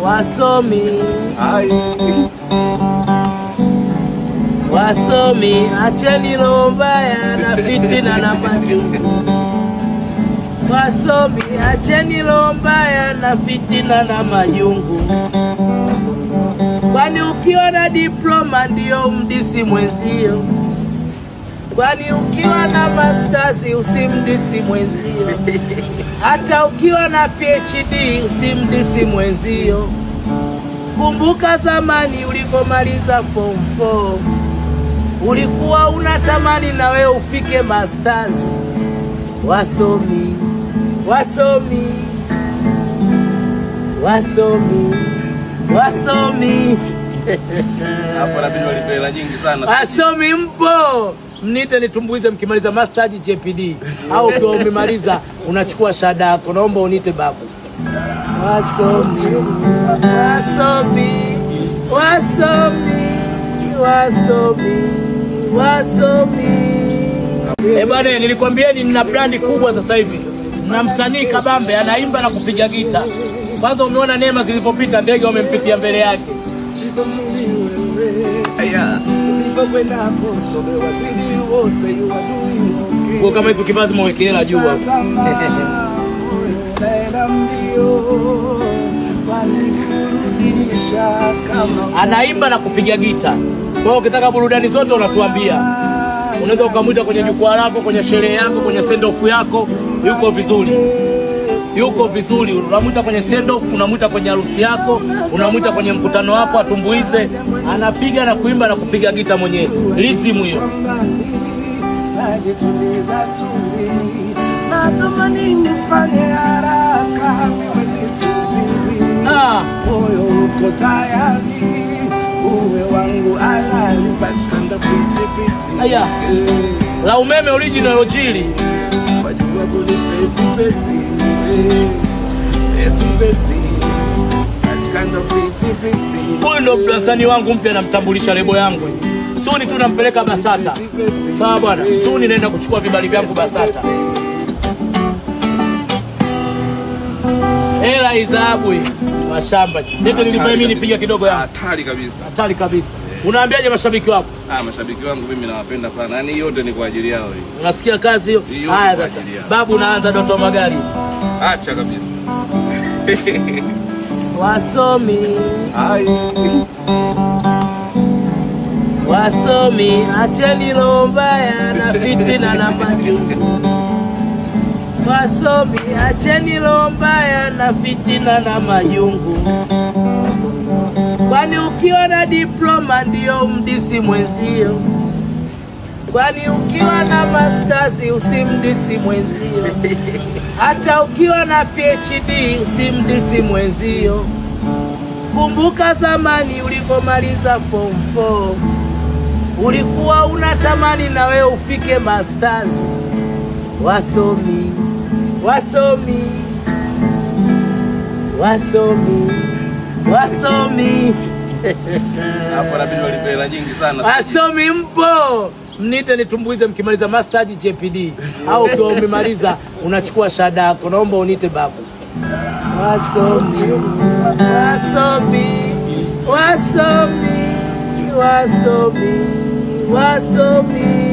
Wasomi, wasomi, acheni roho mbaya na fitina na majungu. Wasomi, acheni roho mbaya na fitina na majungu. Kwani ukiwa na diploma ndio mdisi mwenzio? Kwani ukiwa na masters usimdisi mwenzio? Hata ukiwa na PhD usimdisi mwenzio. Kumbuka zamani ulipomaliza form 4, ulikuwa unatamani na wewe ufike masters. Wasomi, wasomi, wasomi, wasomi. Hapo labda walipela nyingi sana. Wasomi mpo, mnite nitumbuize mkimaliza master JPD, au ukiwa umemaliza unachukua shahada yako, naomba unite babu. Wasomi, wasomi, wasomi, wasomi, wasomi. Bwana, nilikwambieni nina brandi kubwa sasa hivi. Na msanii kabambe anaimba na kupiga gita. Kwanza umeona neema zilipopita, ndege wamempitia mbele yake. Kwa kama hizo kivazi mwekela juu hapo. Anaimba na kupiga gita. Kwa hiyo ukitaka burudani zote unatuambia. Unaweza ukamwita kwenye jukwaa lako, kwenye sherehe yako, kwenye send off yako, yuko vizuri. Yuko vizuri. Unamwita kwenye send off, unamwita kwenye harusi yako, unamwita kwenye mkutano wako atumbuize, anapiga na kuimba na kupiga gita mwenyewe. Lizimu hiyo. Natamani nifanye haraka, siwezi subiri. Moyo uko tayari. Uwe wangu alali sashanda piti piti. Aya. La umeme original ojili. Wajua kuni peti peti. Peti peti. Sashanda piti piti. Huyu ndo msanii wangu mpya, namtambulisha lebo yangu. Suni tu nampeleka Basata. Sawa bwana. Suni naenda kuchukua vibali vyangu Basata. Hela izabu mashamba. Ndio nilifanya mimi nipiga kidogo yangu. Hatari kabisa. Hatari kabisa. Unaambiaje mashabiki wako? Mashabiki wangu mimi nawapenda sana. Yaani yote ni kwa ajili yao hii. Unasikia kazi hiyo? Haya sasa. Babu unaanza Doto Magari. Acha kabisa. Wasomi. Wasomi, acheni roho mbaya na fitina na majungu. Wasomi, acheni roho mbaya na fitina na majungu. Kwani ukiwa na diploma ndio mdisi mwenzio? Kwani ukiwa na masters usimdisi mwenzio? Hata ukiwa na PhD usimdisi mwenzio. Kumbuka zamani ulipomaliza form 4, ulikuwa unatamani na wewe ufike masters. Wasomi, wasomi, wasomi, wasomi. Hapo labda walipela nyingi sana. Wasomi mpo, mnite nitumbuize mkimaliza master JPD, au ukiwa umemaliza unachukua shahada yako, naomba unite babu. Wasomi, wasomi, wasomi, wasomi, wasomi.